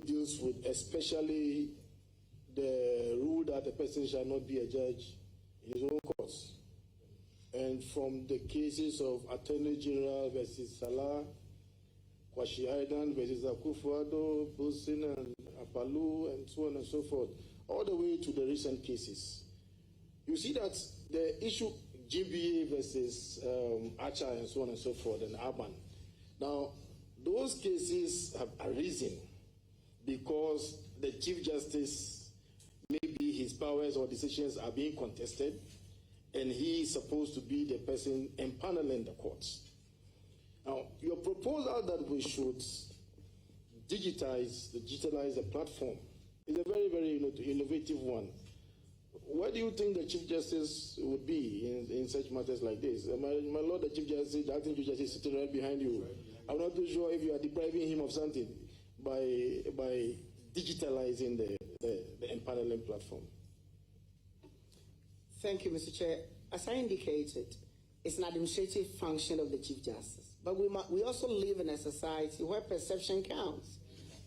deals with especially the rule that a person shall not be a judge in his own courts. And from the cases of Attorney General versus Salah, Kwashi Island versus Akufo-Addo, Bosin and Apalu, and so on and so forth, all the way to the recent cases. You see that the issue GBA versus Ackaah and so on and so forth, and Urban. Now, those cases have arisen because the Chief Justice, maybe his powers or decisions are being contested, and he is supposed to be the person empaneling the courts. Now, your proposal that we should digitalize the platform is a very, very innovative one. Where do you think the Chief Justice would be in such matters like this? My Lord, the Chief Justice, the acting Chief Justice is sitting right behind you. I'm not too sure if you are depriving him of something by digitalizing the empaneling platform. Thank you, Mr. Chair. As I indicated, it's an administrative function of the Chief Justice. But we also live in a society where perception counts.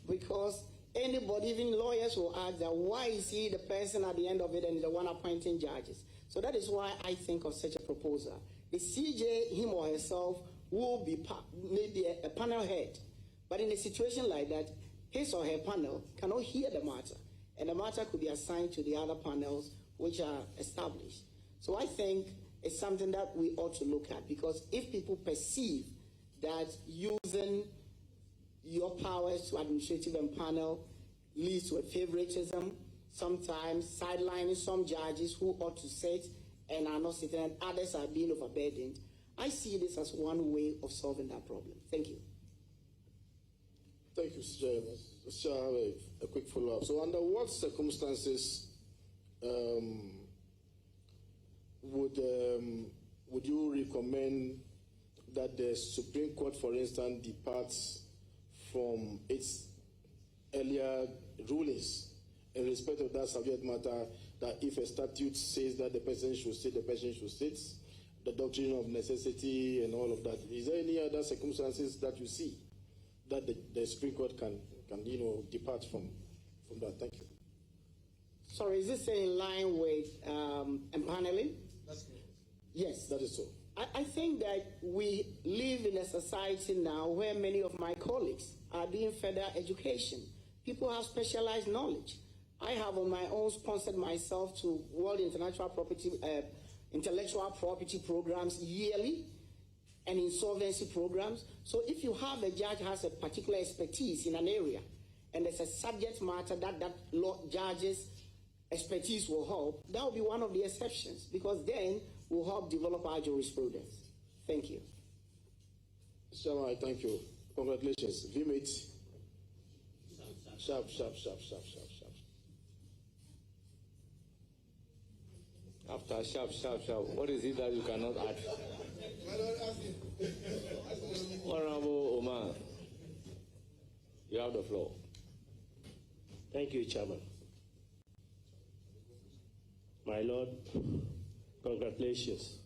Because anybody, even lawyers, will ask that why is he the person at the end of it and the one appointing judges? So that is why I think of such a proposal. The CJ, him or herself, will be maybe a panel head. But in a situation like that, his or her panel cannot hear the matter. And the matter could be assigned to the other panels which are established. So I think it's something that we ought to look at, because if people perceive that using your powers to administrative and panel leads to a favoritism, sometimes sidelining some judges who ought to sit and are not sitting, and others are being overburdened, I see this as one way of solving that problem. Thank you. Thank you, Mr. Chairman. Let's have a quick follow-up. So under what circumstances would you recommend that the Supreme Court, for instance, departs from its earlier rulings in respect of that subject matter, that if a statute says that the person should sit, the person should sit, the doctrine of necessity and all of that? Is there any other circumstances that you see that the Supreme Court can depart from that? Thank you. Sorry, is this in line with empaneling? That's correct. Yes. That is so. I think that we live in a society now where many of my colleagues are doing further education. People have specialized knowledge. I have on my own sponsored myself to World Intellectual Property programs yearly and insolvency programs. So if you have a judge who has a particular expertise in an area and there's a subject matter that law judges expertise will help, that will be one of the exceptions, because then we'll help develop our jurisprudence. Thank you. Chairman, thank you. Congratulations. VMate. Sharp. After sharp. What is it that you cannot add? Honorable Omar, you have the floor. Thank you, Chairman. My Lord, congratulations.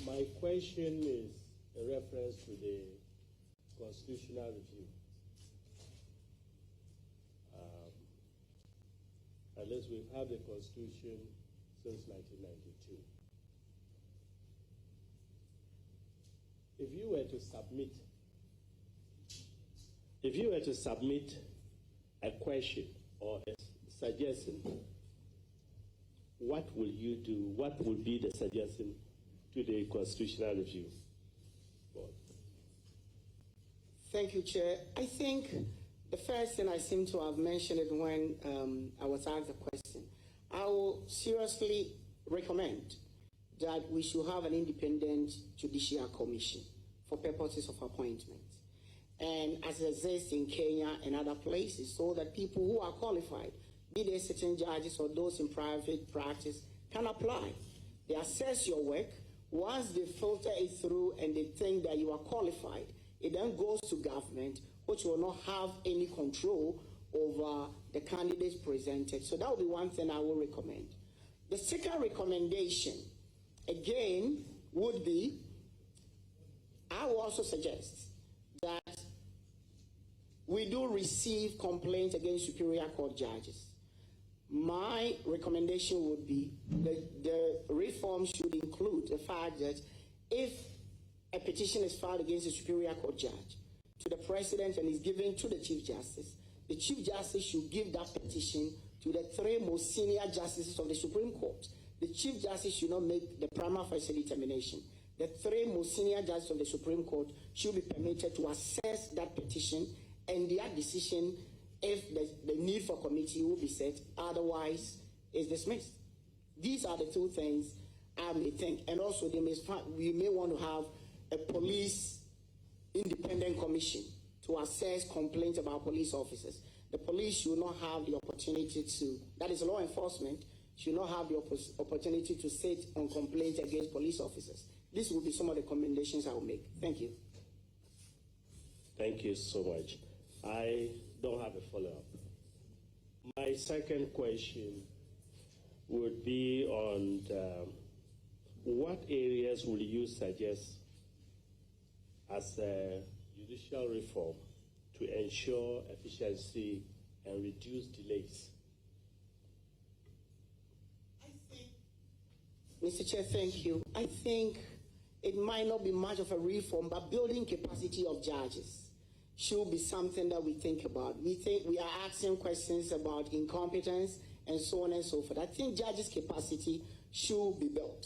My question is a reference to the constitutional review. At least we've had the Constitution since 1992. If you were to submit a question or a suggestion, what will you do? What will be the suggestion to the Constitutional Review Board? Thank you, Chair. I think the first thing I seem to have mentioned it when I was asked the question. I will seriously recommend that we should have an independent judicial commission for purposes of appointment. And as it exists in Kenya and other places, so that people who are qualified, be they sitting judges or those in private practice, can apply. They assess your work. Once they filter it through and they think that you are qualified, it then goes to government, which will not have any control over the candidates presented. So that will be one thing I will recommend. The second recommendation, again, would be I will also suggest that we do receive complaints against Superior Court judges. My recommendation would be that the reform should include the fact that if a petition is filed against a Superior Court judge to the President and is given to the Chief Justice, the Chief Justice should give that petition to the three most senior justices of the Supreme Court. The Chief Justice should not make the prima facie determination. The three most senior judges of the Supreme Court should be permitted to assess that petition, and their decision, if the need for committee, will be set, otherwise is dismissed. These are the two things I may think. And also we may want to have a police independent commission to assess complaints about police officers. The police should not have the opportunity to, that is law enforcement, should not have the opportunity to sit on complaints against police officers. This will be some of the recommendations I will make. Thank you. Thank you so much. I don't have a follow-up. My second question would be on what areas will you suggest as a judicial reform to ensure efficiency and reduce delays? Mr. Chair, thank you. I think it might not be much of a reform, but building capacity of judges should be something that we think about. We are asking questions about incompetence and so on and so forth. I think judges' capacity should be built.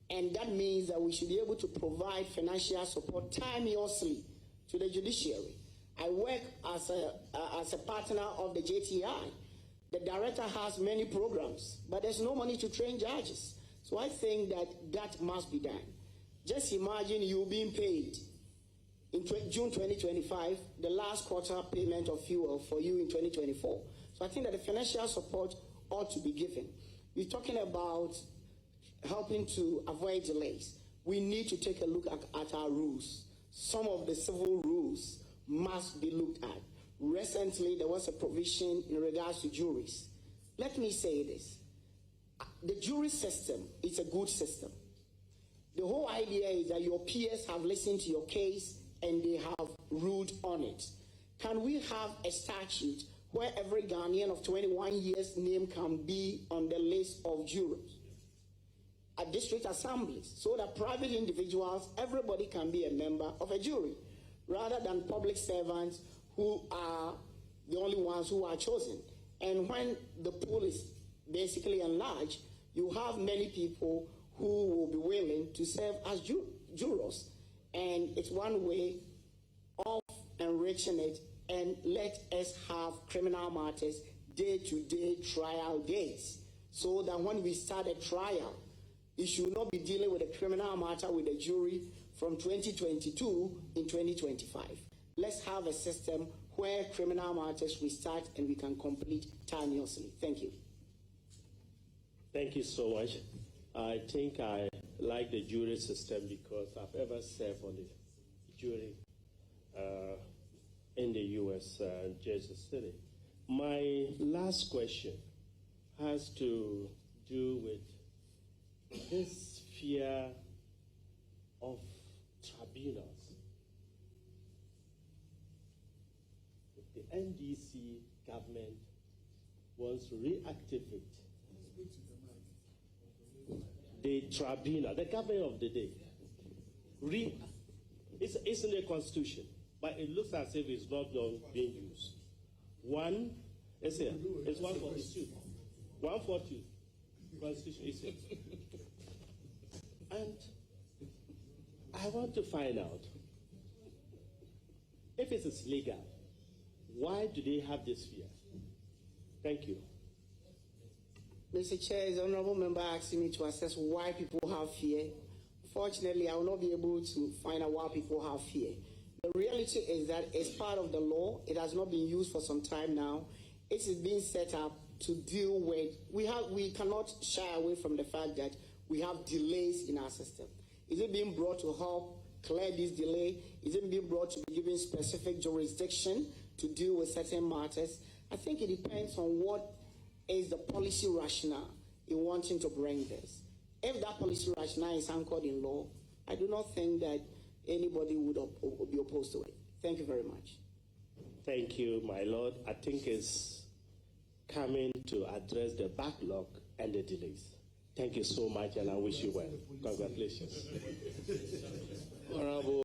And that means that we should be able to provide financial support timeously to the judiciary. I work as a partner of the JTI. The director has many programs, but there's no money to train judges. So I think that must be done. Just imagine you being paid in June 2025, the last quarter payment of fuel for you in 2024. So I think that the financial support ought to be given. We're talking about helping to avoid delays. We need to take a look at our rules. Some of the civil rules must be looked at. Recently, there was a provision in regards to juries. Let me say this. The jury system is a good system. The whole idea is that your peers have listened to your case and they have ruled on it. Can we have a statute where every Ghanaian of 21 years' name can be on the list of jurors at district assemblies, so that private individuals, everybody can be a member of a jury, rather than public servants who are the only ones who are chosen? And when the pool is basically enlarged, you have many people who will be willing to serve as jurors. And it's one way of enriching it. And let us have criminal matters day-to-day trial days, so that when we start a trial, you should not be dealing with a criminal matter with a jury from 2022 in 2025. Let's have a system where criminal matters we start and we can complete timeously. Thank you. Thank you so much. I think I like the jury system because I've ever served on the jury in the U.S. Jersey City. My last question has to do with this fear of tribunals. The NDC government wants to reactivate the tribunal, the government of the day. It's in the Constitution, but it looks as if it's not being used. One, it's here. It's 142. 142. Constitution is here. And I want to find out if it is legal, why do they have this fear? Thank you. Mr. Chair, the honorable member asking me to assess why people have fear. Fortunately, I will not be able to find out why people have fear. The reality is that it's part of the law. It has not been used for some time now. It is being set up to deal with, we cannot shy away from the fact that we have delays in our system. Is it being brought to help clear this delay? Is it being brought to be given specific jurisdiction to deal with certain matters? I think it depends on what is the policy rationale in wanting to bring this. If that policy rationale is anchored in law, I do not think that anybody would be opposed to it. Thank you very much. Thank you, my lord. I think it's coming to address the backlog and the delays. Thank you so much, and I wish you well. Congratulations. Honorable